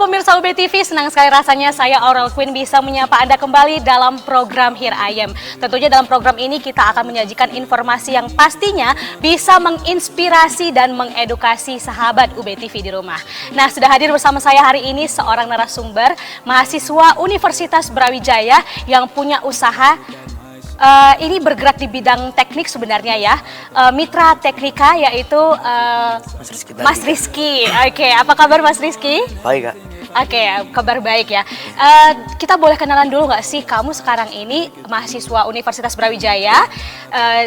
pemirsa UB TV, senang sekali rasanya saya Aurel Queen bisa menyapa Anda kembali dalam program Here I Am. Tentunya dalam program ini kita akan menyajikan informasi yang pastinya bisa menginspirasi dan mengedukasi sahabat UB TV di rumah. Nah, sudah hadir bersama saya hari ini seorang narasumber, mahasiswa Universitas Brawijaya yang punya usaha. Ini bergerak di bidang teknik sebenarnya ya, Mitra Teknika, yaitu Mas Rizky. Oke, apa kabar Mas Rizky? Baik, Kak. Oke, kabar baik ya. Kita boleh kenalan dulu nggak sih, kamu sekarang ini mahasiswa Universitas Brawijaya,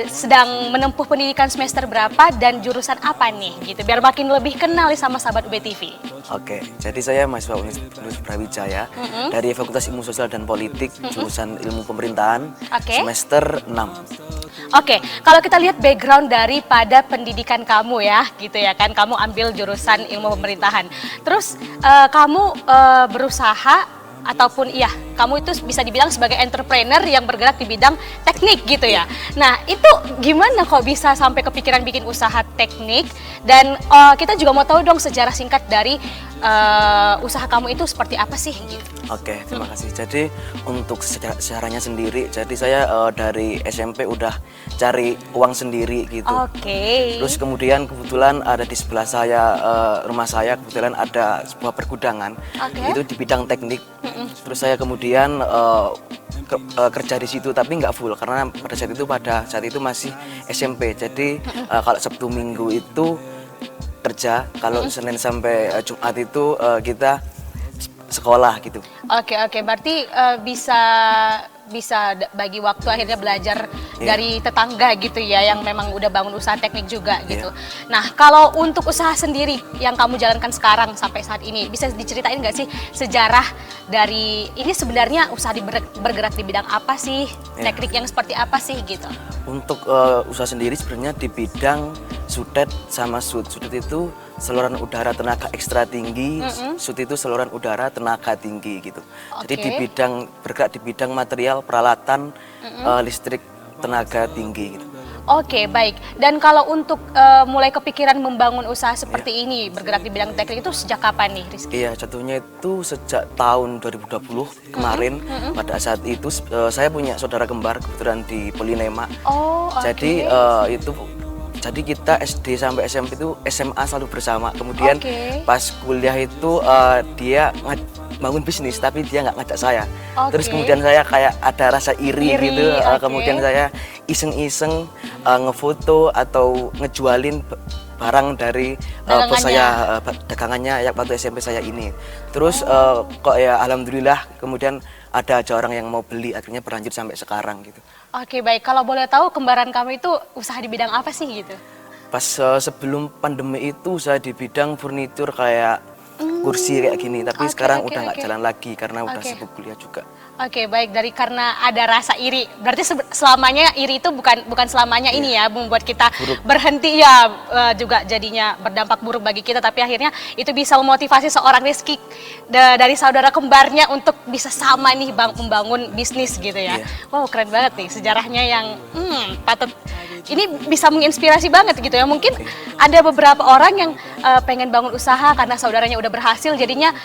sedang menempuh pendidikan semester berapa dan jurusan apa nih gitu, biar makin lebih kenal sama sahabat UB TV. Oke, jadi saya mahasiswa Universitas Brawijaya dari Fakultas Ilmu Sosial dan Politik, jurusan Ilmu Pemerintahan, semester 6. Oke, kalau kita lihat background daripada pendidikan kamu ya, gitu ya kan, kamu ambil jurusan Ilmu Pemerintahan. Terus kamu berusaha ataupun iya, kamu itu bisa dibilang sebagai entrepreneur yang bergerak di bidang teknik gitu ya. Nah, itu gimana kok bisa sampai kepikiran bikin usaha teknik? Dan kita juga mau tahu dong sejarah singkat dari usaha kamu itu seperti apa sih gitu. Oke, terima kasih. Jadi untuk sejarahnya sendiri, jadi saya dari SMP udah cari uang sendiri gitu. Oke. Terus kemudian kebetulan ada di sebelah saya, rumah saya kebetulan ada sebuah pergudangan. Itu di bidang teknik. Terus saya kemudian kerja di situ, tapi nggak full karena pada saat itu masih SMP. Jadi kalau Sabtu Minggu itu kerja, kalau Senin sampai Jumat itu kita sekolah gitu. Oke, berarti bisa bagi waktu akhirnya belajar dari tetangga gitu ya, yang memang udah bangun usaha teknik juga gitu. Nah, kalau untuk usaha sendiri yang kamu jalankan sekarang sampai saat ini, bisa diceritain nggak sih sejarah dari ini, sebenarnya usaha bergerak di bidang apa sih, teknik yang seperti apa sih gitu? Untuk usaha sendiri sebenarnya di bidang sudet sama sud. Sudet itu saluran udara tenaga ekstra tinggi, sud itu saluran udara tenaga tinggi gitu. Jadi di bidang bergerak di bidang material, peralatan, listrik tenaga tinggi gitu. Oke, baik. Dan kalau untuk mulai kepikiran membangun usaha seperti ini, bergerak di bidang teknik itu sejak kapan nih, Rizky? Iya, jatuhnya itu sejak tahun 2020 kemarin. Pada saat itu saya punya saudara kembar kebetulan di Polinema. Jadi jadi kita SD sampai SMP itu SMA selalu bersama. Kemudian pas kuliah itu dia bangun bisnis, tapi dia nggak ngajak saya. Terus kemudian saya kayak ada rasa iri gitu. Kemudian saya iseng-iseng ngefoto atau ngejualin barang dari bos saya, dagangannya yang waktu SMP saya ini. Terus kok ya alhamdulillah kemudian ada aja orang yang mau beli, akhirnya berlanjut sampai sekarang gitu. Oke, baik. Kalau boleh tahu kembaran kamu itu usaha di bidang apa sih gitu? Pas sebelum pandemi itu usaha di bidang furnitur kayak kursi kayak gini, tapi sekarang udah nggak jalan lagi karena udah sibuk kuliah juga. Oke, baik. Dari karena ada rasa iri, berarti selamanya iri itu bukan selamanya ini ya membuat kita berhenti ya, juga jadinya berdampak buruk bagi kita, tapi akhirnya itu bisa memotivasi seorang Rizky dari saudara kembarnya untuk bisa sama nih membangun bisnis gitu ya. Wow, keren banget nih sejarahnya yang patut, ini bisa menginspirasi banget gitu ya. Mungkin ada beberapa orang yang pengen bangun usaha karena saudaranya udah berhasil, jadinya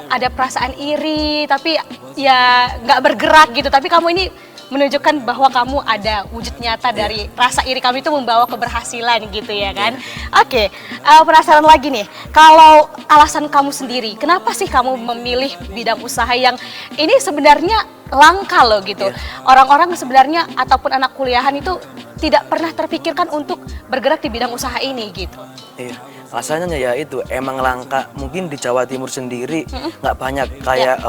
ada perasaan iri, tapi ya nggak bergerak gitu. Tapi kamu ini menunjukkan bahwa kamu ada wujud nyata dari rasa iri kamu itu membawa keberhasilan gitu ya kan. Oke, penasaran lagi nih, kalau alasan kamu sendiri, kenapa sih kamu memilih bidang usaha yang ini sebenarnya langka loh gitu. Orang-orang sebenarnya ataupun anak kuliahan itu tidak pernah terpikirkan untuk bergerak di bidang usaha ini gitu. Iya, alasannya ya itu emang langka. Mungkin di Jawa Timur sendiri nggak banyak kayak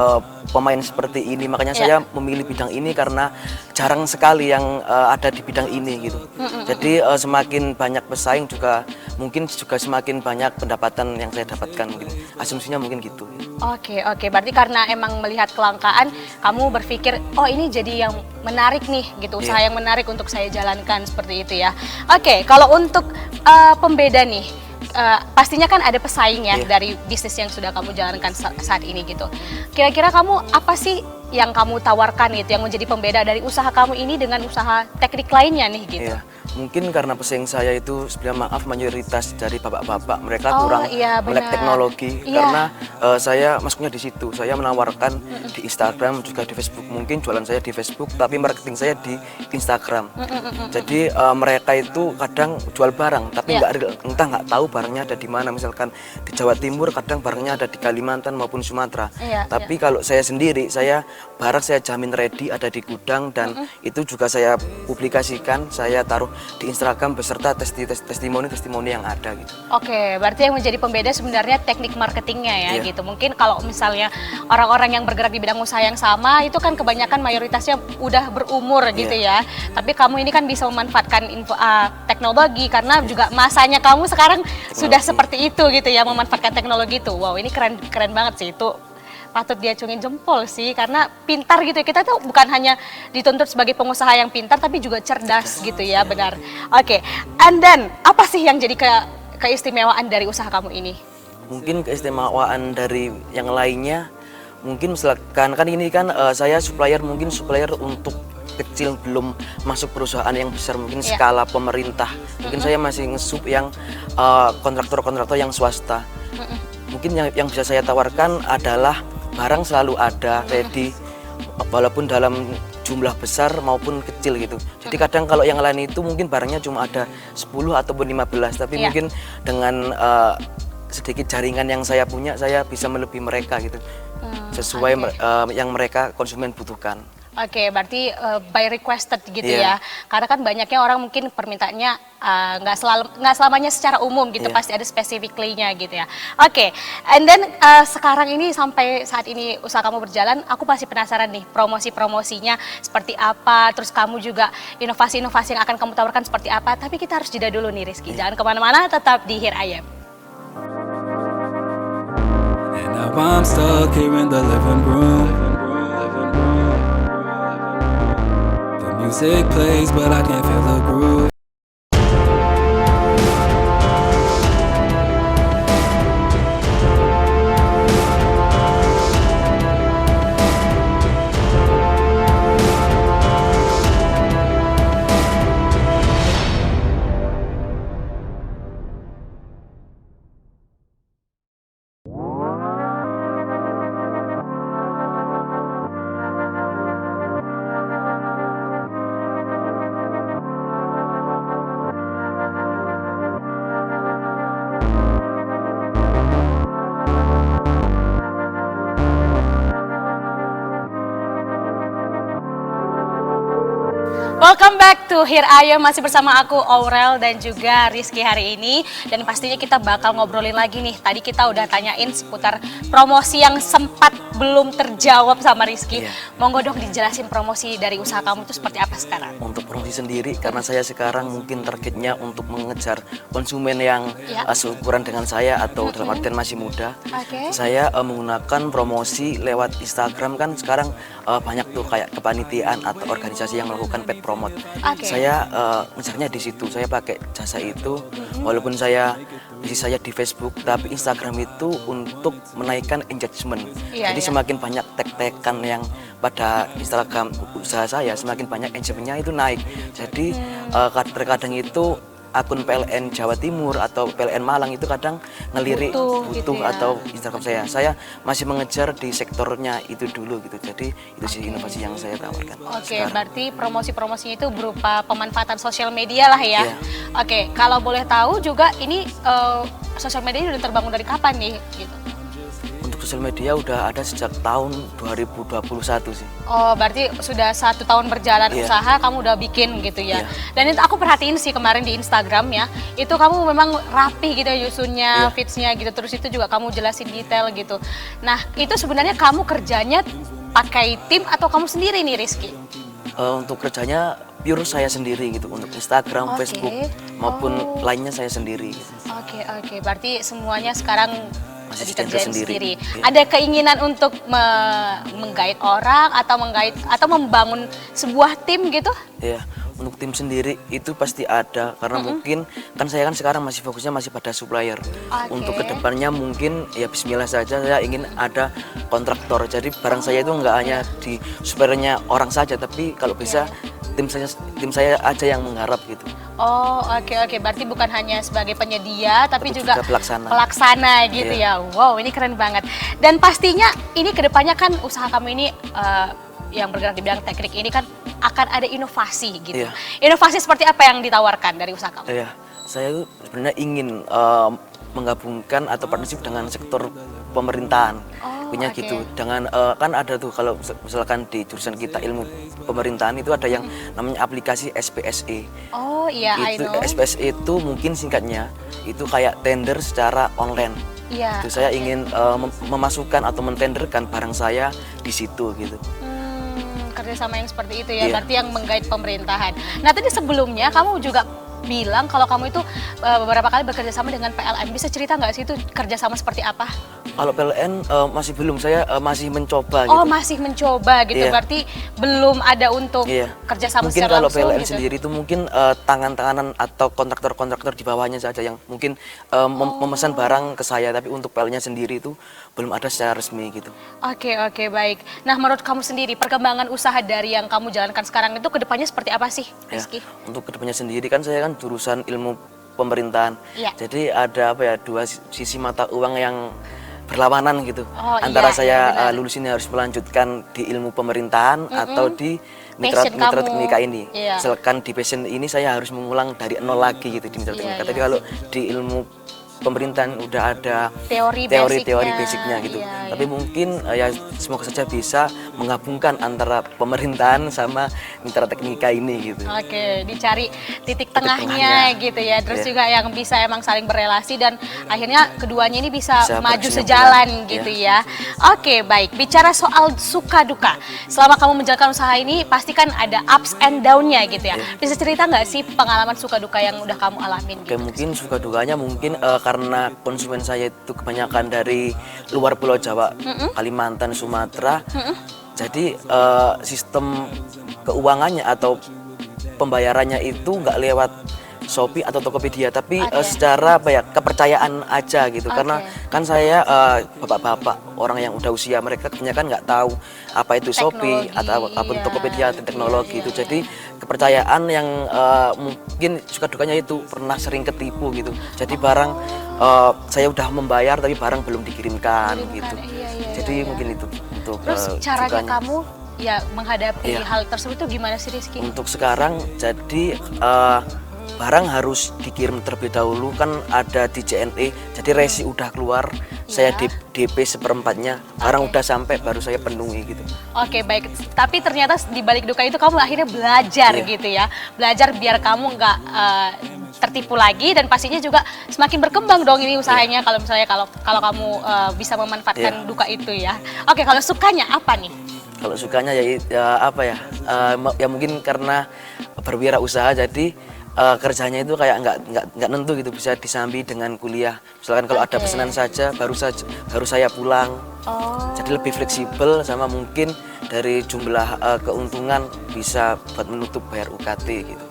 pemain seperti ini. Makanya saya memilih bidang ini karena jarang sekali yang ada di bidang ini gitu. Jadi semakin banyak pesaing juga mungkin juga semakin banyak pendapatan yang saya dapatkan mungkin. Asumsinya mungkin gitu. Oke, berarti karena emang melihat kelangkaan, kamu berpikir, oh ini jadi yang menarik nih gitu, usaha yang menarik untuk saya jalankan seperti itu ya. Oke, kalau untuk pembeda nih, pastinya kan ada pesaing ya dari bisnis yang sudah kamu jalankan saat ini gitu. Kira-kira kamu apa sih yang kamu tawarkan gitu, yang menjadi pembeda dari usaha kamu ini dengan usaha teknik lainnya nih gitu? Mungkin karena pesaing saya itu sebenarnya maaf mayoritas dari bapak-bapak, mereka kurang iya, melek benar. teknologi. Iya. Karena saya masuknya di situ, saya menawarkan di Instagram juga di Facebook. Mungkin jualan saya di Facebook tapi marketing saya di Instagram. Jadi mereka itu kadang jual barang tapi entah nggak tahu barangnya ada di mana. Misalkan di Jawa Timur kadang barangnya ada di Kalimantan maupun Sumatera. Tapi kalau saya sendiri, barang saya jamin ready ada di gudang, dan itu juga saya publikasikan, saya taruh di Instagram beserta testimoni yang ada gitu. Oke, berarti yang menjadi pembeda sebenarnya teknik marketingnya ya gitu. Mungkin kalau misalnya orang-orang yang bergerak di bidang usaha yang sama itu kan kebanyakan mayoritasnya udah berumur gitu ya. Tapi kamu ini kan bisa memanfaatkan teknologi karena juga masanya kamu sekarang sudah seperti itu gitu ya, memanfaatkan teknologi itu. Wow, ini keren banget sih itu. Patut diacungin jempol sih, karena pintar gitu ya. Kita tuh bukan hanya dituntut sebagai pengusaha yang pintar, tapi juga cerdas gitu ya, benar. Oke, and then apa sih yang jadi keistimewaan dari usaha kamu ini? Mungkin keistimewaan dari yang lainnya, mungkin misalkan kan ini kan saya supplier untuk kecil, belum masuk perusahaan yang besar, mungkin skala pemerintah. Mungkin saya masih nge-sub yang kontraktor-kontraktor yang swasta. Mungkin yang bisa saya tawarkan adalah barang selalu ada ready, walaupun dalam jumlah besar maupun kecil gitu. Jadi kadang kalau yang lain itu mungkin barangnya cuma ada 10 ataupun 15, tapi mungkin dengan sedikit jaringan yang saya punya, saya bisa melebihi mereka gitu, sesuai yang mereka konsumen butuhkan. Oke, berarti by requested gitu ya. Karena kan banyaknya orang mungkin permintaannya nggak selamanya secara umum gitu, pasti ada specifically-nya gitu ya. Oke, and then sekarang ini sampai saat ini usaha kamu berjalan, aku masih penasaran nih promosi-promosinya seperti apa, terus kamu juga inovasi-inovasi yang akan kamu tawarkan seperti apa. Tapi kita harus jeda dulu nih Rizky, jangan kemana-mana, tetap di Here I Am. And now I'm stuck here in the living room. Music plays, but I can't feel the groove. Welcome back to Here I Am, masih bersama aku Aurel dan juga Rizky hari ini. Dan pastinya kita bakal ngobrolin lagi nih. Tadi kita udah tanyain seputar promosi yang sempat belum terjawab sama Rizky. Monggo dong dijelasin promosi dari usaha kamu itu seperti apa sekarang? Untuk promosi sendiri, karena saya sekarang mungkin targetnya untuk mengejar konsumen yang seukuran dengan saya atau dalam artian masih muda. Saya menggunakan promosi lewat Instagram, kan sekarang banyak tuh kayak kepanitiaan atau organisasi yang melakukan paid promote. Saya ngejarnya di situ. Saya pakai jasa itu, walaupun bisnis saya di Facebook, tapi Instagram itu untuk menaikkan engagement. Jadi semakin banyak tag-tagan yang pada Instagram usaha saya, semakin banyak engagementnya itu naik. Jadi terkadang itu akun PLN Jawa Timur atau PLN Malang itu kadang ngelirik butuh gitu ya, atau Instagram saya masih mengejar di sektornya itu dulu gitu. Jadi itu sih inovasi yang saya tawarkan. Berarti promosi-promosinya itu berupa pemanfaatan sosial media lah ya. Kalau boleh tahu juga ini sosial media udah terbangun dari kapan nih gitu? Untuk sosial media udah ada sejak tahun 2021 sih. Oh, berarti sudah 1 tahun berjalan usaha kamu udah bikin gitu ya. Dan itu aku perhatiin sih kemarin di Instagram ya, itu kamu memang rapi gitu nyusunnya, feeds-nya gitu, terus itu juga kamu jelasin detail gitu. Nah, itu sebenarnya kamu kerjanya pakai tim atau kamu sendiri nih Rizky? Untuk kerjanya pure saya sendiri gitu, untuk Instagram, Facebook maupun lainnya saya sendiri gitu. Berarti semuanya sekarang dikerjain sendiri. Iya. Ada keinginan untuk menggait orang atau membangun sebuah tim gitu? Iya, untuk tim sendiri itu pasti ada, karena mungkin kan saya kan sekarang masih fokusnya pada supplier. Untuk kedepannya mungkin ya bismillah saja, saya ingin ada kontraktor. Jadi barang saya itu nggak hanya di suppliernya orang saja, tapi kalau bisa tim saya aja yang menggarap gitu. Oh, oke. Berarti bukan hanya sebagai penyedia, tapi juga pelaksana. Pelaksana gitu ya. Wow, ini keren banget. Dan pastinya ini kedepannya kan usaha kamu ini yang bergerak di bidang teknik ini kan akan ada inovasi gitu. Iya. Inovasi seperti apa yang ditawarkan dari usaha kamu? Iya, saya itu sebenarnya ingin menggabungkan atau partnership dengan sektor pemerintahan. Punya oke. gitu. Dengan kan ada tuh kalau misalkan di jurusan kita ilmu pemerintahan itu ada yang namanya aplikasi SPSE. Oh iya, I Itu know. SPSE itu mungkin singkatnya itu kayak tender secara online. Iya. Itu saya ingin memasukkan atau mentenderkan barang saya di situ gitu. Kerjasama yang seperti itu ya, Iya. berarti yang menggait pemerintahan. Nah tadi sebelumnya kamu juga bilang kalau kamu itu beberapa kali bekerja sama dengan PLN. Bisa cerita nggak sih itu kerjasama seperti apa? Kalau PLN masih belum, saya masih mencoba Oh gitu. masih mencoba gitu, Iya. berarti belum ada untuk Iya. kerjasama Mungkin secara kalau langsung PLN gitu? sendiri itu mungkin tangan-tanganan atau kontraktor-kontraktor di bawahnya saja yang mungkin memesan barang ke saya, tapi untuk PLN-nya sendiri itu belum ada secara resmi gitu. Oke, baik. Nah menurut kamu sendiri perkembangan usaha dari yang kamu jalankan sekarang itu kedepannya seperti apa sih, Ya, Rizky? untuk kedepannya sendiri kan saya kan jurusan ilmu pemerintahan. Iya. Jadi ada apa ya, dua sisi mata uang yang berlawanan gitu. Oh, Antara iya, saya benar. lulus ini harus melanjutkan di ilmu pemerintahan atau di mitra Passion mitra kamu. teknika ini. Iya. Misalkan di passion ini saya harus mengulang dari nol lagi gitu di mitra Iya, teknika. iya. Tapi kalau di ilmu pemerintahan udah ada Teori basicnya gitu. Iya, Tapi mungkin ya semoga saja bisa menggabungkan antara pemerintahan sama mitra teknika ini gitu. Oke, dicari titik tengahnya. tengahnya gitu ya. Terus Iya. juga yang bisa emang saling berelasi dan akhirnya keduanya ini bisa Bisa maju berkesinambungan. sejalan gitu ya. Oke, baik. Bicara soal suka duka. Selama kamu menjalankan usaha ini pasti kan ada ups and down-nya gitu ya. Iya. Bisa cerita nggak sih pengalaman suka duka yang udah kamu alamin Oke, gitu? mungkin suka dukanya mungkin karena konsumen saya itu kebanyakan dari luar Pulau Jawa, Kalimantan, Sumatera. Jadi sistem keuangannya atau pembayarannya itu nggak lewat Shopee atau Tokopedia, tapi Oke. secara apa ya, kepercayaan aja gitu. Oke. Karena kan saya bapak-bapak, orang yang udah usia, mereka kebanyakan nggak tahu apa itu Shopee Teknologi, atau apa iya. Tokopedia atau teknologi Iya, itu. iya, Jadi kepercayaan yang mungkin suka dukanya itu pernah sering ketipu gitu. Jadi barang saya udah membayar tapi barang belum dikirimkan gitu. Iya, Jadi iya. mungkin itu untuk Terus caranya dukanya. kamu ya menghadapi Iya. hal tersebut tuh gimana sih Rizky? Untuk sekarang jadi barang harus dikirim terlebih dahulu, kan ada di JNE, jadi resi udah keluar, saya DP seperempatnya, barang udah sampai baru saya penuhi gitu. Oke, baik. Tapi ternyata di balik duka itu kamu akhirnya belajar Iya. gitu ya. Belajar biar kamu nggak tertipu lagi dan pastinya juga semakin berkembang dong ini usahanya kalau misalnya kalau kamu bisa memanfaatkan Iya. duka itu ya. Oke, kalau sukanya apa nih? Kalau sukanya ya apa ya, ya mungkin karena berwirausaha jadi kerjanya itu kayak nggak nentu gitu, bisa disambi dengan kuliah. Misalkan kalau ada Oke. pesanan saja baru saya pulang. Oh. Jadi lebih fleksibel, sama mungkin dari jumlah keuntungan bisa buat menutup bayar UKT gitu.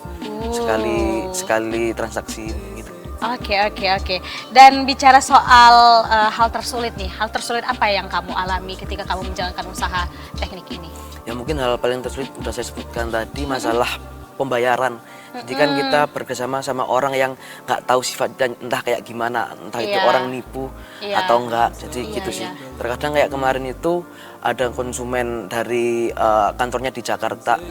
Sekali transaksi gitu. Oke. Dan bicara soal hal tersulit nih, hal tersulit apa yang kamu alami ketika kamu menjalankan usaha teknik ini? Ya mungkin hal paling tersulit udah saya sebutkan tadi, masalah pembayaran. Jadi kan kita bekerjasama sama orang yang nggak tahu sifatnya, entah kayak gimana, entah itu Iya. orang nipu Iya. atau enggak. Jadi Iya, gitu sih. iya. Terkadang kayak kemarin itu ada konsumen dari kantornya di Jakarta.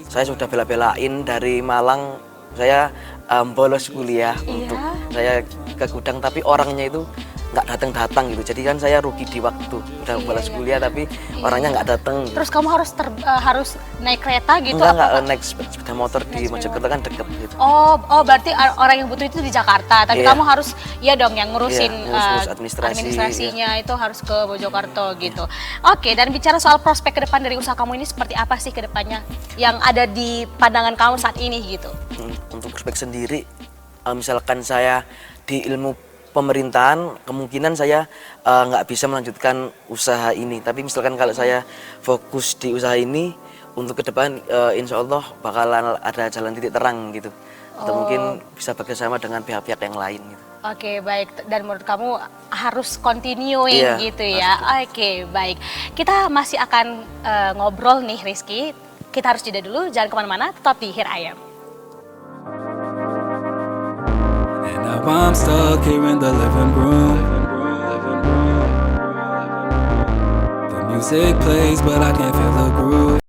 Saya sudah bela-belain dari Malang, saya bolos kuliah untuk saya ke gudang, tapi orangnya itu nggak datang gitu. Jadi kan saya rugi di waktu, udah bolos kuliah tapi orangnya nggak datang gitu. Terus kamu harus naik kereta gitu? Enggak, apa? naik sepeda motor di Mojokerto kan deket gitu. Oh, berarti orang yang butuh itu di Jakarta, tapi Iya. kamu harus ya dong yang ngurusin Iya, ngurus administrasi, administrasinya itu harus ke Mojokerto gitu. Oke, dan bicara soal prospek ke depan dari usaha kamu ini seperti apa sih ke depannya yang ada di pandangan kamu saat ini gitu? Untuk prospek sendiri, misalkan saya di ilmu pemerintahan, kemungkinan saya nggak bisa melanjutkan usaha ini. Tapi misalkan kalau saya fokus di usaha ini, untuk ke depan insya Allah bakalan ada jalan titik terang gitu. Atau mungkin bisa bekerjasama dengan pihak-pihak yang lain gitu. Oke, baik. Dan menurut kamu harus continuing Iya, gitu ya? Oke, baik. Kita masih akan ngobrol nih Rizky. Kita harus jeda dulu, jangan kemana-mana, tetap di Here I Am. now I'm stuck here in the living room. The music plays, but I can't feel the groove.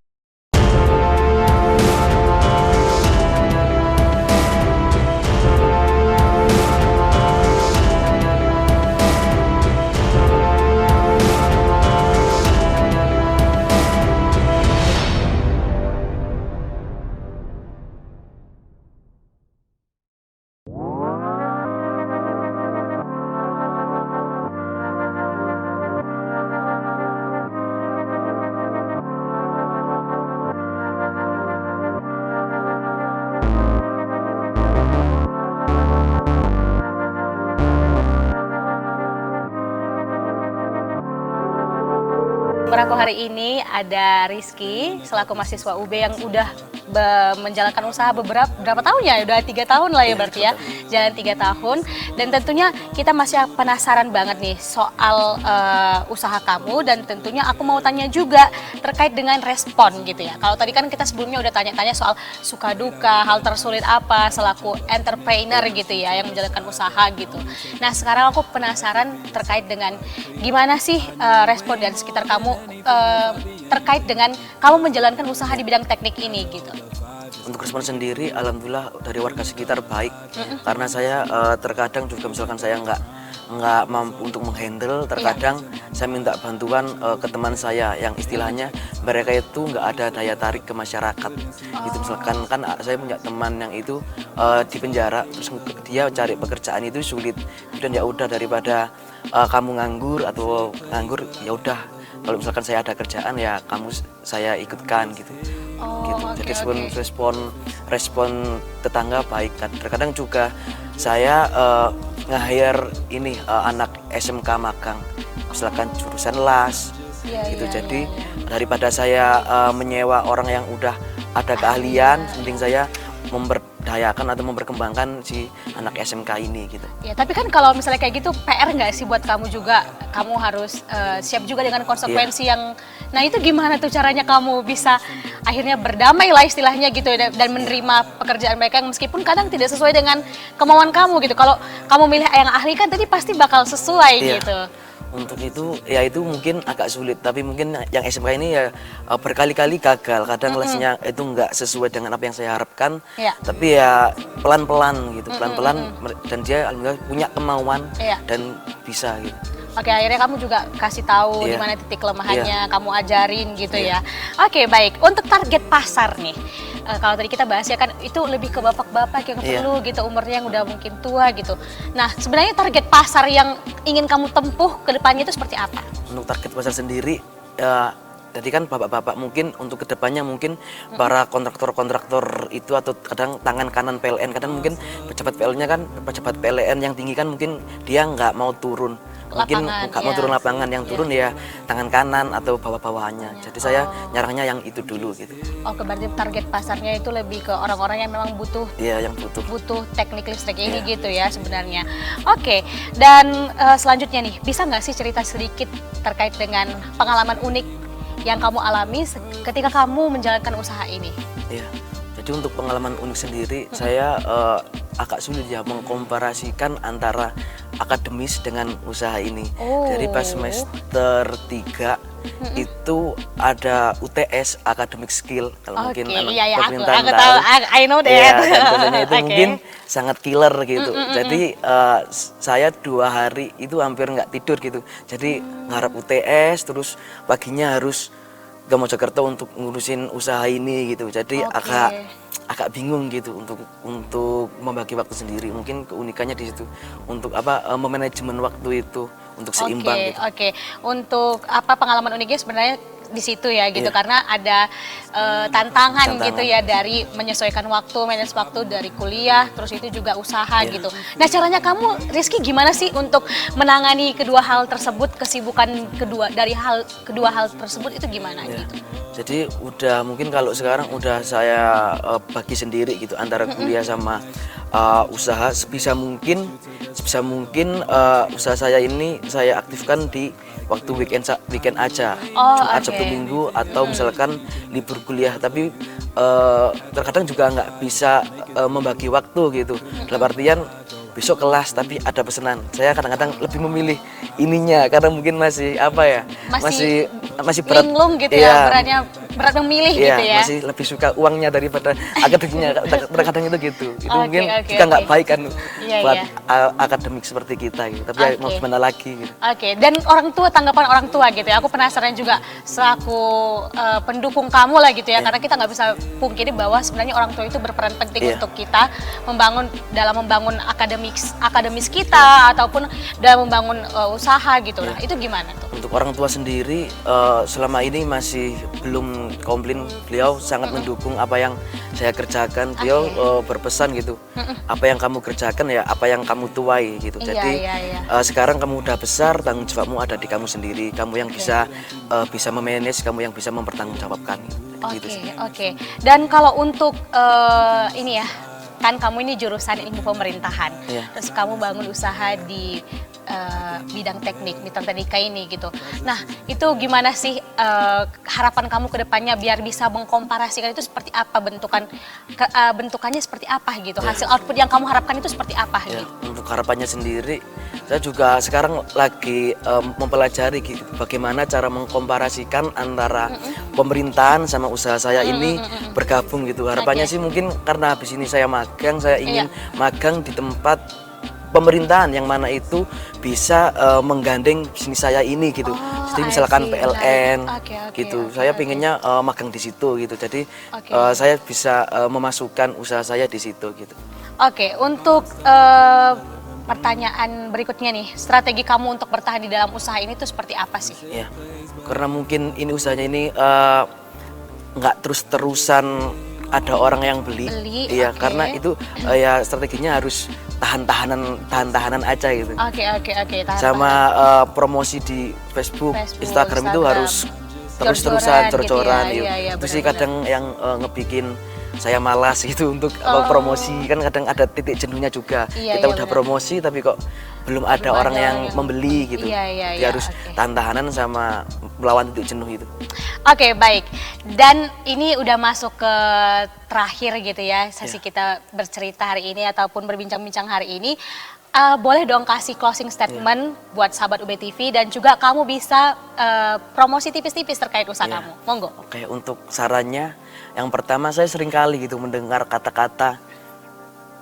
Aku hari ini ada Rizky selaku mahasiswa UB yang udah menjalankan usaha berapa tahun ya? Udah 3 tahun lah ya berarti ya, jalan 3 tahun. Dan tentunya kita masih penasaran banget nih soal usaha kamu, dan tentunya aku mau tanya juga terkait dengan respon gitu ya. Kalau tadi kan kita sebelumnya udah tanya-tanya soal suka duka, hal tersulit apa selaku entrepreneur gitu ya yang menjalankan usaha gitu. Nah sekarang aku penasaran terkait dengan gimana sih respon dan sekitar kamu terkait dengan kamu menjalankan usaha di bidang teknik ini gitu. Untuk respon sendiri, alhamdulillah dari warga sekitar baik. Karena saya terkadang juga misalkan saya nggak mampu untuk menghandle, terkadang saya minta bantuan ke teman saya yang istilahnya mereka itu nggak ada daya tarik ke masyarakat. Gitu misalkan kan saya punya teman yang itu di penjara, terus dia cari pekerjaan itu sulit. Dan ya udah daripada kamu nganggur atau nganggur, ya udah kalau misalkan saya ada kerjaan ya saya ikutkan gitu. Gitu. Jadi respon tetangga baik. Dan terkadang juga saya nge-hire ini anak SMK magang, misalkan jurusan las gitu. Jadi daripada saya menyewa orang yang udah ada keahlian, mending saya memberdayakan atau memperkembangkan si anak SMK ini gitu. Ya, tapi kan kalau misalnya kayak gitu PR nggak sih buat kamu juga? Kamu harus siap juga dengan konsekuensi yang. Nah itu gimana tuh caranya kamu bisa akhirnya berdamai lah istilahnya gitu dan menerima pekerjaan mereka yang meskipun kadang tidak sesuai dengan kemauan kamu gitu. Kalau kamu milih yang ahli kan tadi pasti bakal sesuai gitu. Untuk itu ya itu mungkin agak sulit, tapi mungkin yang SMK ini ya berkali-kali gagal. Kadang lesnya itu nggak sesuai dengan apa yang saya harapkan, tapi ya pelan-pelan gitu, pelan-pelan dan dia alhamdulillah punya kemauan dan bisa gitu. Oke, akhirnya kamu juga kasih tahu di mana titik kelemahannya, kamu ajarin gitu ya. Oke, baik. Untuk target pasar nih, kalau tadi kita bahas ya kan itu lebih ke bapak-bapak yang perlu gitu, umurnya yang udah mungkin tua gitu. Nah, sebenarnya target pasar yang ingin kamu tempuh ke depannya itu seperti apa? Untuk target pasar sendiri, jadi kan bapak-bapak mungkin untuk kedepannya mungkin para kontraktor-kontraktor itu atau kadang tangan kanan PLN, kadang mungkin pejabat PLN-nya kan pejabat PLN yang tinggi kan mungkin dia nggak mau turun. Mungkin nggak mau turun lapangan, yang turun ya tangan kanan atau bawah-bawahannya. Jadi saya nyarangnya yang itu dulu gitu. Oke, berarti target pasarnya itu lebih ke orang-orang yang memang butuh. Iya, yang butuh teknik listrik ini gitu ya sebenarnya. Oke, dan selanjutnya nih, bisa nggak sih cerita sedikit terkait dengan pengalaman unik yang kamu alami ketika kamu menjalankan usaha ini? Iya. Jadi untuk pengalaman unik sendiri, saya agak sulit ya mengkomparasikan antara akademis dengan usaha ini. Jadi pas semester 3 itu ada UTS, academic skill, kalau mungkin anak pemerintahan tahu. I know that. Ya, dan biasanya itu mungkin sangat killer gitu. Jadi saya 2 hari itu hampir nggak tidur gitu. Jadi ngarep UTS, terus paginya harus ke Mojokerto untuk ngurusin usaha ini gitu. Jadi agak bingung gitu untuk membagi waktu sendiri. Mungkin keunikannya di situ untuk memanajemen waktu itu untuk seimbang gitu. Untuk pengalaman uniknya sebenarnya di situ ya gitu, karena ada tantangan gitu ya dari menyesuaikan waktu, manage waktu dari kuliah, terus itu juga usaha gitu. Nah caranya kamu, Rizky, gimana sih untuk menangani kedua hal tersebut, kesibukan kedua hal tersebut itu gimana gitu? Jadi mungkin kalau sekarang udah saya bagi sendiri gitu antara kuliah sama usaha. Sebisa mungkin usaha saya ini saya aktifkan di waktu weekend aja, Jumat, Sabtu, Minggu, atau misalkan libur kuliah. Tapi terkadang juga nggak bisa membagi waktu gitu. Dalam artian besok kelas tapi ada pesanan. Saya kadang-kadang lebih memilih ininya karena mungkin masih apa ya? Masih berat. Linglung gitu Iya. ya, berat memilih Iya, gitu ya. masih lebih suka uangnya daripada akademiknya. Kadang-kadang itu gitu. Itu Oke, mungkin oke, juga nggak oke. baik kan Iya, buat iya. akademik seperti kita gitu. Tapi ya mau Oke. gimana lagi gitu. Oke, dan tanggapan orang tua gitu ya. Aku penasaran juga selaku pendukung kamu lah gitu ya, karena kita nggak bisa pungkiri bahwa sebenarnya orang tua itu berperan penting Iya. untuk kita membangun akademis kita ataupun dalam membangun usaha gitu. Nah, itu gimana tuh? Untuk orang tua sendiri selama ini masih belum komplain. Beliau sangat mendukung apa yang saya kerjakan. Beliau berpesan gitu, apa yang kamu kerjakan ya apa yang kamu tuai gitu. Iya, Jadi iya. sekarang kamu udah besar, tanggung jawabmu ada di kamu sendiri. Kamu yang bisa memanage, kamu yang bisa mempertanggungjawabkan. Gitu sih. Oke. Dan kalau untuk ini ya, kan kamu ini jurusan ilmu pemerintahan, Iya. terus kamu bangun usaha di bidang teknik, mitra teknika ini gitu. Nah, itu gimana sih harapan kamu ke depannya biar bisa mengkomparasikan itu seperti apa bentukannya seperti apa gitu, hasil output yang kamu harapkan itu seperti apa Ya, gitu. untuk harapannya sendiri, saya juga sekarang lagi mempelajari gitu, bagaimana cara mengkomparasikan antara pemerintahan sama usaha saya ini bergabung gitu. Harapannya Oke. sih mungkin karena habis ini saya magang, saya ingin Iya. magang di tempat pemerintahan yang mana itu bisa menggandeng bisnis saya ini gitu. Jadi I misalkan see. PLN Oke, gitu. oke, Saya oke. pinginnya magang di situ gitu. Jadi Oke. saya bisa memasukkan usaha saya di situ gitu. Oke, untuk pertanyaan berikutnya nih, strategi kamu untuk bertahan di dalam usaha ini tuh seperti apa sih? Ya, karena mungkin ini usahanya ini nggak terus-terusan ada orang yang beli. Beli, Iya, oke. karena itu ya strateginya harus tahan-tahanan aja gitu. Oke, tahan. Sama promosi di Facebook, Instagram itu harus terus-terusan, Jor-joran gitu jor-joran. ya. Iya. Iya, Itu sih benar-benar. kadang yang ngebikin saya malas gitu untuk promosi, kan kadang ada titik jenuhnya juga. Iya, Kita iya, udah benar. promosi tapi kok belum ada Belum orang ada yang yang- membeli gitu. Iya, Dia harus oke. tahan-tahanan sama melawan titik jenuh itu. Oke, baik. Dan ini udah masuk ke terakhir gitu ya, sesi Iya. kita bercerita hari ini ataupun berbincang-bincang hari ini. Boleh dong kasih closing statement buat sahabat UBTV dan juga kamu bisa promosi tipis-tipis terkait usaha Iya. kamu. Monggo. Oke, untuk sarannya, yang pertama saya sering kali gitu mendengar kata-kata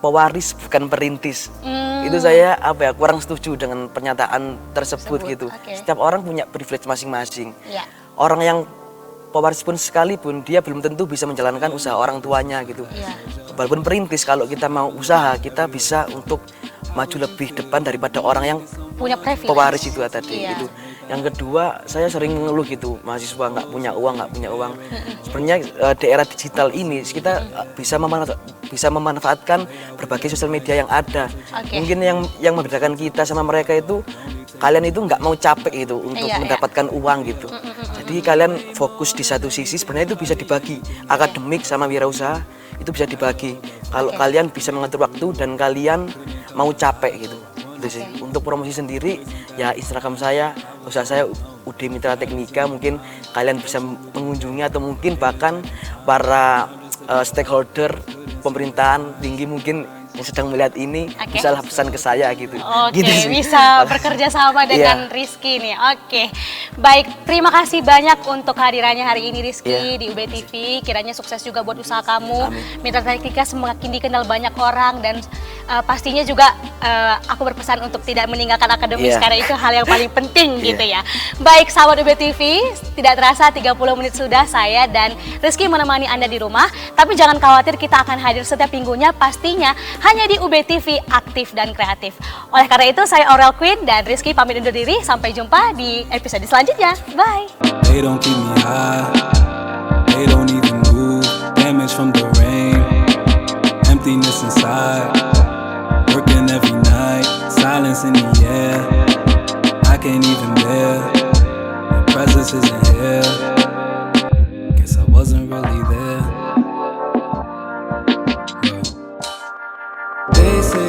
pewaris bukan perintis. Itu saya kurang setuju dengan pernyataan tersebut Tersebut, gitu. oke. Setiap orang punya privilege masing-masing. Iya. Orang yang pewaris pun sekalipun dia belum tentu bisa menjalankan usaha orang tuanya gitu. Iya. Walaupun perintis, kalau kita mau usaha kita bisa untuk maju lebih depan daripada orang yang Punya privilege. pewaris itu tadi Iya. itu. Yang kedua, saya sering mengeluh gitu, mahasiswa nggak punya uang. Sebenarnya di era digital ini kita bisa memanfaatkan berbagai sosial media yang ada. Oke. Mungkin yang membedakan kita sama mereka itu kalian itu nggak mau capek gitu untuk Iya, iya. mendapatkan uang gitu. Jadi kalian fokus di satu sisi, sebenarnya itu bisa dibagi. Akademik sama wirausaha itu bisa dibagi. Kalau Oke. kalian bisa mengatur waktu dan kalian mau capek gitu. Itu sih. Untuk promosi sendiri ya Instagram saya, usaha saya UD Mitra Teknika, mungkin kalian bisa mengunjungi atau mungkin bahkan para stakeholder pemerintahan tinggi mungkin yang sedang melihat ini Oke. bisa pesan ke saya gitu. Oke, Gitu sih. bisa bekerja sama dengan Iya. Rizky nih. Oke, baik. Terima kasih banyak untuk kehadirannya hari ini Rizky Iya. di UBTV. Kiranya sukses juga buat usaha kamu. Amin. Mitra Teknika semakin dikenal banyak orang dan pastinya juga aku berpesan untuk tidak meninggalkan akademis Iya. karena itu hal yang paling penting Iya. gitu ya. Baik, sahabat UBTV, tidak terasa 30 menit sudah saya dan Rizky menemani Anda di rumah. Tapi jangan khawatir, kita akan hadir setiap minggunya pastinya hanya di UBTV aktif dan kreatif. Oleh karena itu saya Aurel Queen dan Rizky pamit undur diri. Sampai jumpa di episode selanjutnya. Bye. They don't keep me high, they don't even move. Damage from the rain, emptiness inside. Working every night, silence in the air. I can't even bear, your presence isn't here. Guess I wasn't really there. They say